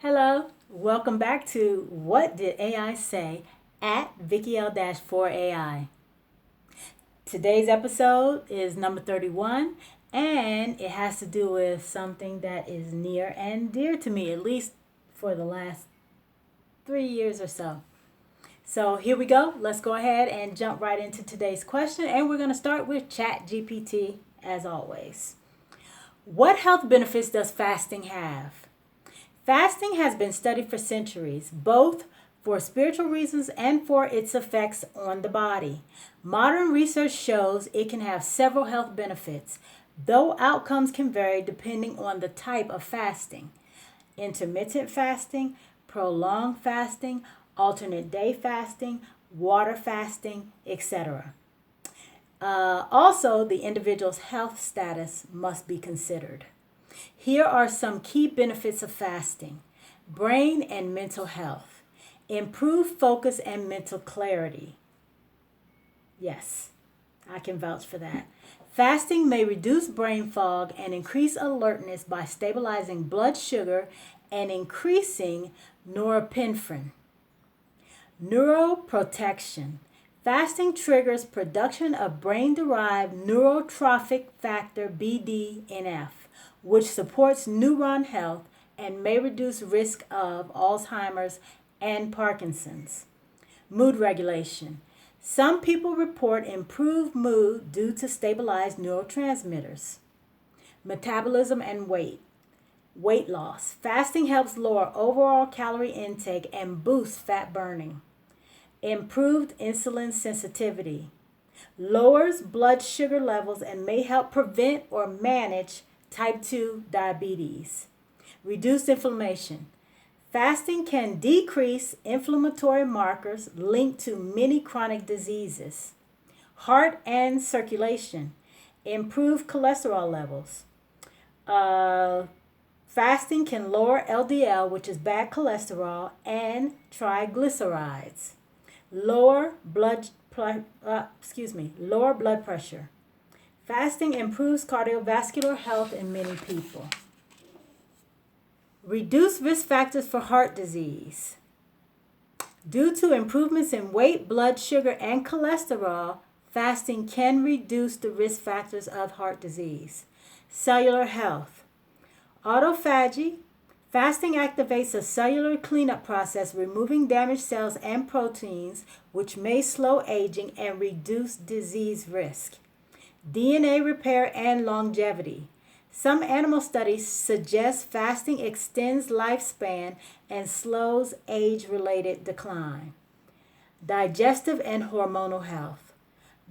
Hello, welcome back to What Did AI Say at VickyL-4AI. Today's episode is number 31, and it has to do with something that is near and dear to me, at least for the last 3 years or so. So here we go. Let's go ahead and jump right into today's question, and we're going to start with Chatgpt as always. What health benefits does fasting have? Fasting has been studied for centuries, both for spiritual reasons and for its effects on the body. Modern research shows it can have several health benefits, though outcomes can vary depending on the type of fasting. Intermittent fasting, prolonged fasting, alternate day fasting, water fasting, etc. Also, the individual's health status must be considered. Here are some key benefits of fasting: brain and mental health, improved focus and mental clarity. Yes, I can vouch for that. Fasting may reduce brain fog and increase alertness by stabilizing blood sugar and increasing norepinephrine. Neuroprotection. Fasting triggers production of brain derived neurotrophic factor BDNF, which supports neuron health and may reduce risk of Alzheimer's and Parkinson's. Mood regulation. Some people report improved mood due to stabilized neurotransmitters. Metabolism and weight. Weight loss. Fasting helps lower overall calorie intake and boosts fat burning. Improved insulin sensitivity. Lowers blood sugar levels and may help prevent or manage type 2 diabetes. Reduced inflammation. Fasting can decrease inflammatory markers linked to many chronic diseases. Heart and circulation. Improve cholesterol levels. Fasting can lower LDL, which is bad cholesterol, and triglycerides. Lower blood pressure. Fasting improves cardiovascular health in many people. Reduce risk factors for heart disease. Due to improvements in weight, blood sugar, and cholesterol, fasting can reduce the risk factors of heart disease. Cellular health. Autophagy. Fasting activates a cellular cleanup process, removing damaged cells and proteins, which may slow aging and reduce disease risk. DNA repair and longevity. Some animal studies suggest fasting extends lifespan and slows age-related decline. Digestive and hormonal health.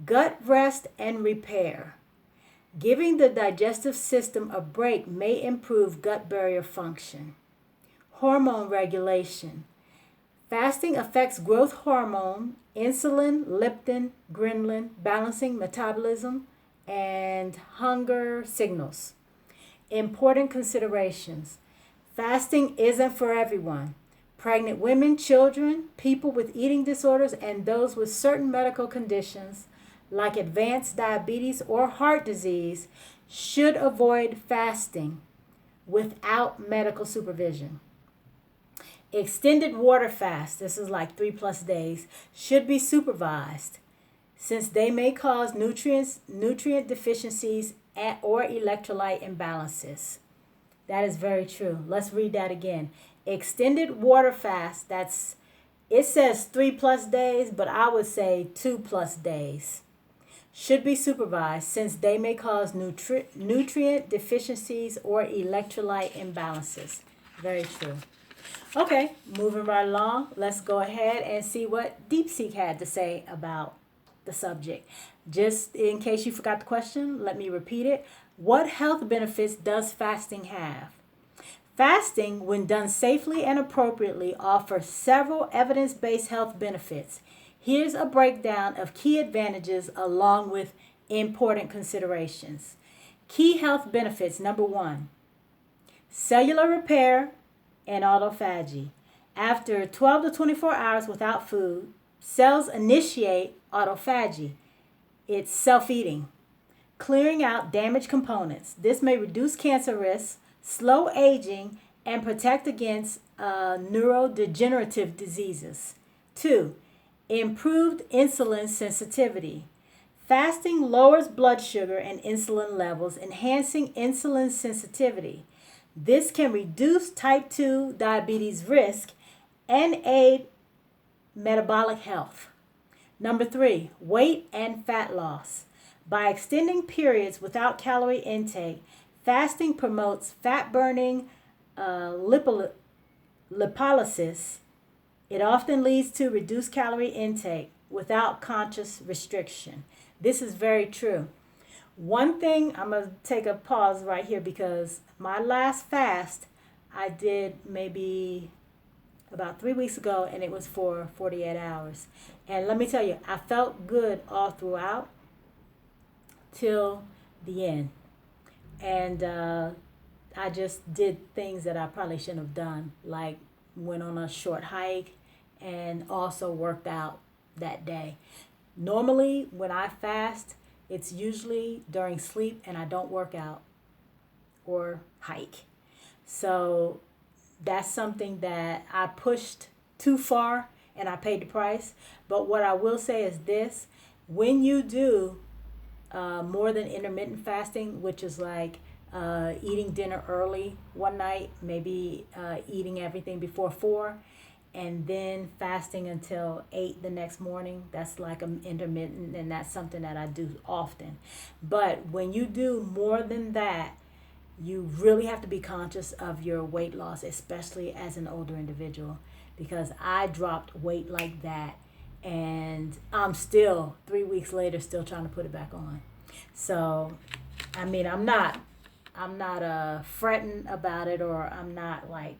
Gut rest and repair. Giving the digestive system a break may improve gut barrier function. Hormone regulation. Fasting affects growth hormone, insulin, leptin, ghrelin, balancing metabolism and hunger signals. Important considerations. Fasting isn't for everyone. Pregnant women, children, people with eating disorders, and those with certain medical conditions like advanced diabetes or heart disease should avoid fasting without medical supervision. Extended water fast, this is like 3+ days, should be supervised since they may cause nutrient deficiencies or electrolyte imbalances. That is very true. Let's read that again. Extended water fast, it says 3+ days, but I would say 2+ days. Should be supervised since they may cause nutrient deficiencies or electrolyte imbalances. Very true. Okay, moving right along, let's go ahead and see what Deepseek had to say about the subject. Just in case you forgot the question, let me repeat it. What health benefits does fasting have? Fasting, when done safely and appropriately, offers several evidence-based health benefits. Here's a breakdown of key advantages along with important considerations. Key health benefits. Number 1, cellular repair and autophagy. After 12 to 24 hours without food, cells initiate autophagy. It's self-eating, clearing out damaged components. This may reduce cancer risks, slow aging, and protect against neurodegenerative diseases. 2. Improved insulin sensitivity. Fasting lowers blood sugar and insulin levels, enhancing insulin sensitivity. This can reduce type 2 diabetes risk and aid metabolic health. Number 3, weight and fat loss. By extending periods without calorie intake, fasting promotes fat burning, lipolysis. It often leads to reduced calorie intake without conscious restriction. This is very true. One thing, I'm going to take a pause right here because my last fast I did maybe about 3 weeks ago, and it was for 48 hours. And let me tell you, I felt good all throughout till the end. And I just did things that I probably shouldn't have done, like went on a short hike and also worked out that day. Normally, when I fast, it's usually during sleep and I don't work out or hike. So that's something that I pushed too far and I paid the price. But what I will say is this: when you do more than intermittent fasting, which is like eating dinner early one night, maybe eating everything before 4, and then fasting until 8 the next morning, that's like an intermittent, and that's something that I do often. But when you do more than that, you really have to be conscious of your weight loss, especially as an older individual, because I dropped weight like that and I'm still 3 weeks later still trying to put it back on. So I mean, I'm not fretting about it, or I'm not like,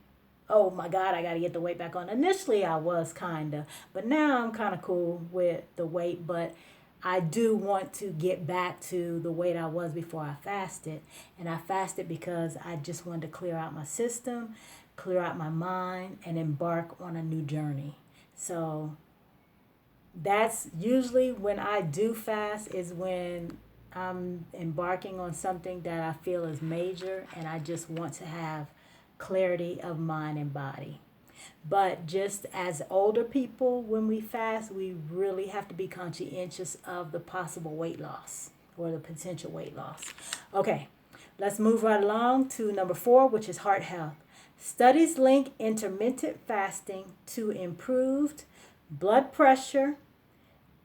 oh my God, I got to get the weight back on. Initially I was kind of, but now I'm kind of cool with the weight. But I do want to get back to the weight I was before I fasted. And I fasted because I just wanted to clear out my system, clear out my mind, and embark on a new journey. So that's usually when I do fast, is when I'm embarking on something that I feel is major and I just want to have clarity of mind and body. But just as older people, when we fast, we really have to be conscientious of the possible weight loss or the potential weight loss. Okay, let's move right along to number 4, which is heart health. Studies link intermittent fasting to improved blood pressure,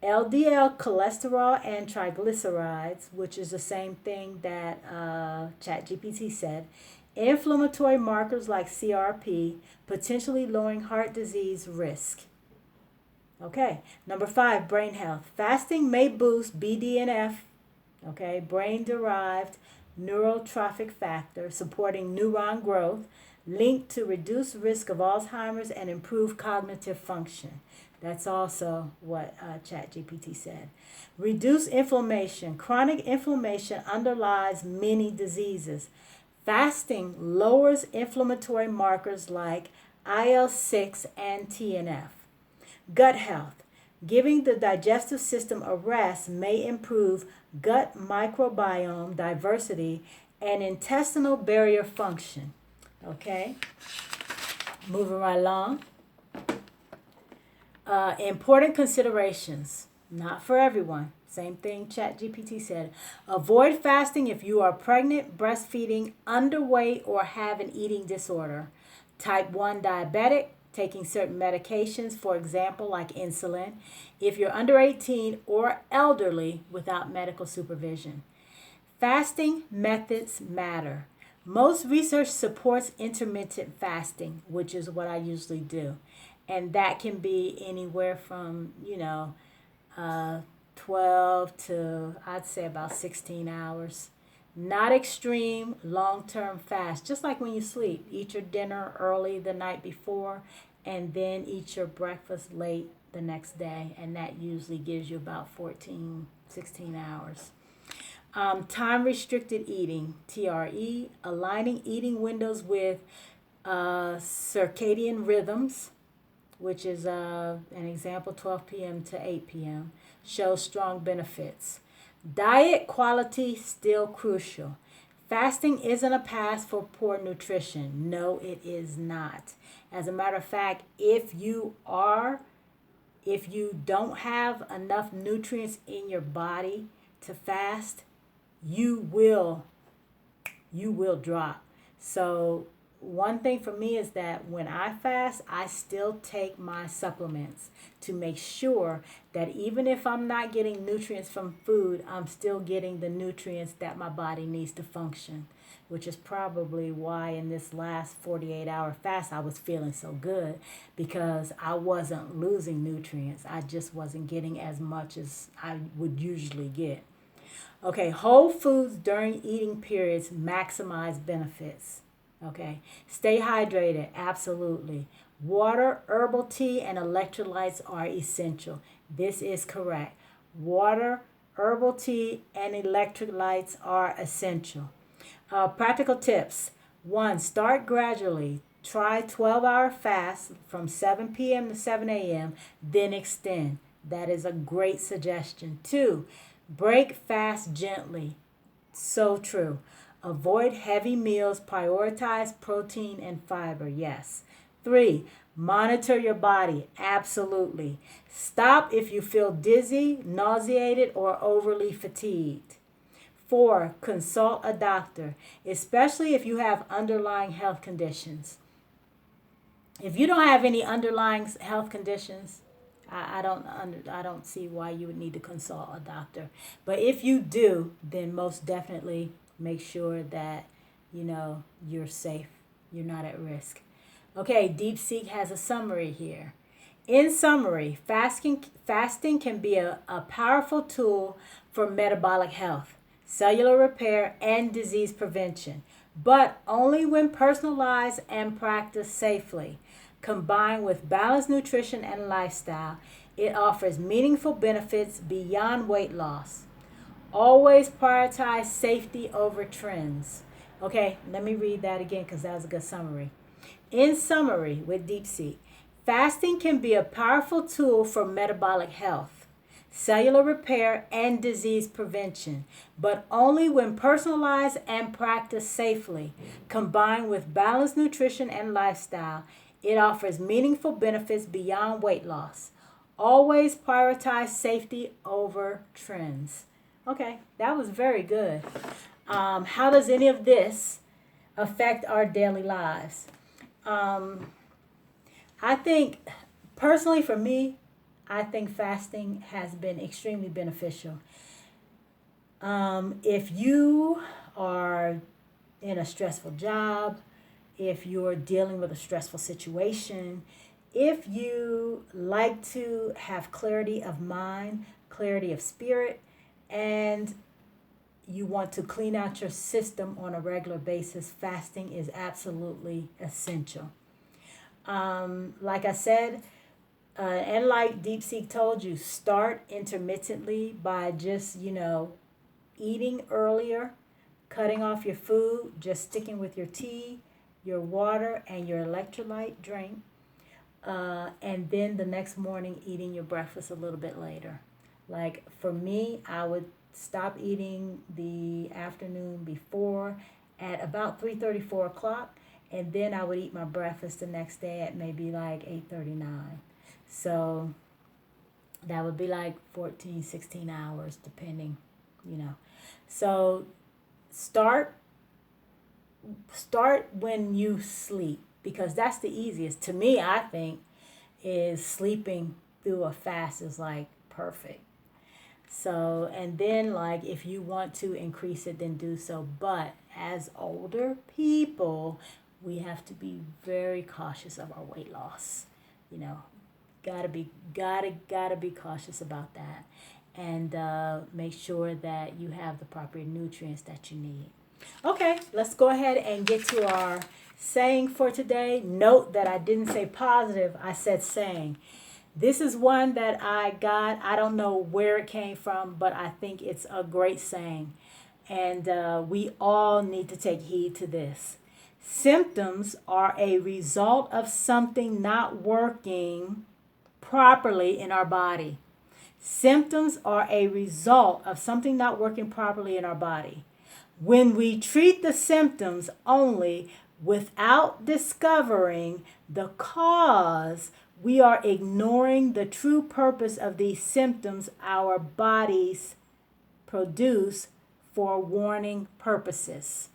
LDL cholesterol, and triglycerides, which is the same thing that Chatgpt said, inflammatory markers like CRP, potentially lowering heart disease risk. Okay, number 5, brain health. Fasting may boost BDNF, okay, brain-derived neurotrophic factor, supporting neuron growth, linked to reduced risk of Alzheimer's and improved cognitive function. That's also what Chatgpt said. Reduce inflammation. Chronic inflammation underlies many diseases. Fasting lowers inflammatory markers like IL-6 and TNF. Gut health. Giving the digestive system a rest may improve gut microbiome diversity and intestinal barrier function. Okay, moving right along. Important considerations, not for everyone. Same thing Chatgpt said. Avoid fasting if you are pregnant, breastfeeding, underweight, or have an eating disorder. Type 1 diabetic, taking certain medications, for example, like insulin, if you're under 18 or elderly without medical supervision. Fasting methods matter. Most research supports intermittent fasting, which is what I usually do. And that can be anywhere from, 12 to, I'd say, about 16 hours. Not extreme, long-term fast. Just like when you sleep. Eat your dinner early the night before and then eat your breakfast late the next day. And that usually gives you about 14, 16 hours. Time-restricted eating, TRE, aligning eating windows with circadian rhythms, which is an example, 12 p.m. to 8 p.m., shows strong benefits. Diet quality still crucial. Fasting isn't a pass for poor nutrition. No, it is not. As a matter of fact, if you don't have enough nutrients in your body to fast, you will drop. So one thing for me is that when I fast, I still take my supplements to make sure that even if I'm not getting nutrients from food, I'm still getting the nutrients that my body needs to function, which is probably why in this last 48-hour fast I was feeling so good, because I wasn't losing nutrients. I just wasn't getting as much as I would usually get. Okay, whole foods during eating periods maximize benefits. Okay, stay hydrated, absolutely. Water, herbal tea, and electrolytes are essential. This is correct. Water, herbal tea, and electrolytes are essential. Practical tips. 1. Start gradually. Try 12-hour fast from 7 p.m. to 7 a.m., then extend. That is a great suggestion. 2. Break fast gently. So true. Avoid heavy meals. Prioritize protein and fiber. Yes. 3. Monitor your body. Absolutely. Stop if you feel dizzy, nauseated, or overly fatigued. 4. Consult a doctor, especially if you have underlying health conditions. If you don't have any underlying health conditions, I don't see why you would need to consult a doctor. But if you do, then most definitely make sure that you're safe. You're not at risk. Okay, Deepseek has a summary here. In summary, fasting can be a powerful tool for metabolic health, cellular repair, and disease prevention, but only when personalized and practiced safely. Combined with balanced nutrition and lifestyle, it offers meaningful benefits beyond weight loss. Always prioritize safety over trends. Okay, let me read that again because that was a good summary. In summary, with Deepseek, fasting can be a powerful tool for metabolic health, cellular repair, and disease prevention, but only when personalized and practiced safely. Combined with balanced nutrition and lifestyle, it offers meaningful benefits beyond weight loss. Always prioritize safety over trends. Okay, that was very good. How does any of this affect our daily lives? I think, personally for me, I think fasting has been extremely beneficial. If you are in a stressful job, if you're dealing with a stressful situation, if you like to have clarity of mind, clarity of spirit, and you want to clean out your system on a regular basis, fasting is absolutely essential. Like I said, and like Deepseek told you, start intermittently by just, eating earlier, cutting off your food, just sticking with your tea, your water, and your electrolyte drink. And then the next morning, eating your breakfast a little bit later. Like for me, I would stop eating the afternoon before at about 3:30, 4 o'clock, and then I would eat my breakfast the next day at maybe like 8:39. So that would be like 14, 16 hours depending, you know. So start when you sleep, because that's the easiest. To me, I think is sleeping through a fast is like perfect. So, and then like if you want to increase it, then do so. But as older people, we have to be very cautious of our weight loss. You know, gotta be cautious about that, and make sure that you have the proper nutrients that you need. Okay, let's go ahead and get to our saying for today. Note that I didn't say positive, I said saying. This is one that I got. I don't know where it came from, but I think it's a great saying. And we all need to take heed to this. Symptoms are a result of something not working properly in our body. Symptoms are a result of something not working properly in our body. When we treat the symptoms only without discovering the cause, we are ignoring the true purpose of these symptoms our bodies produce for warning purposes.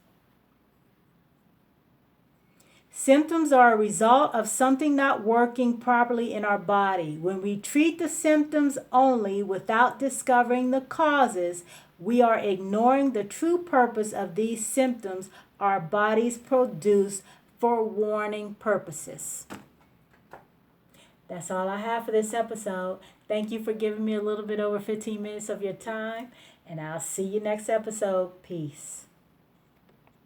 Symptoms are a result of something not working properly in our body. When we treat the symptoms only without discovering the causes, we are ignoring the true purpose of these symptoms our bodies produce for warning purposes. That's all I have for this episode. Thank you for giving me a little bit over 15 minutes of your time, and I'll see you next episode. Peace.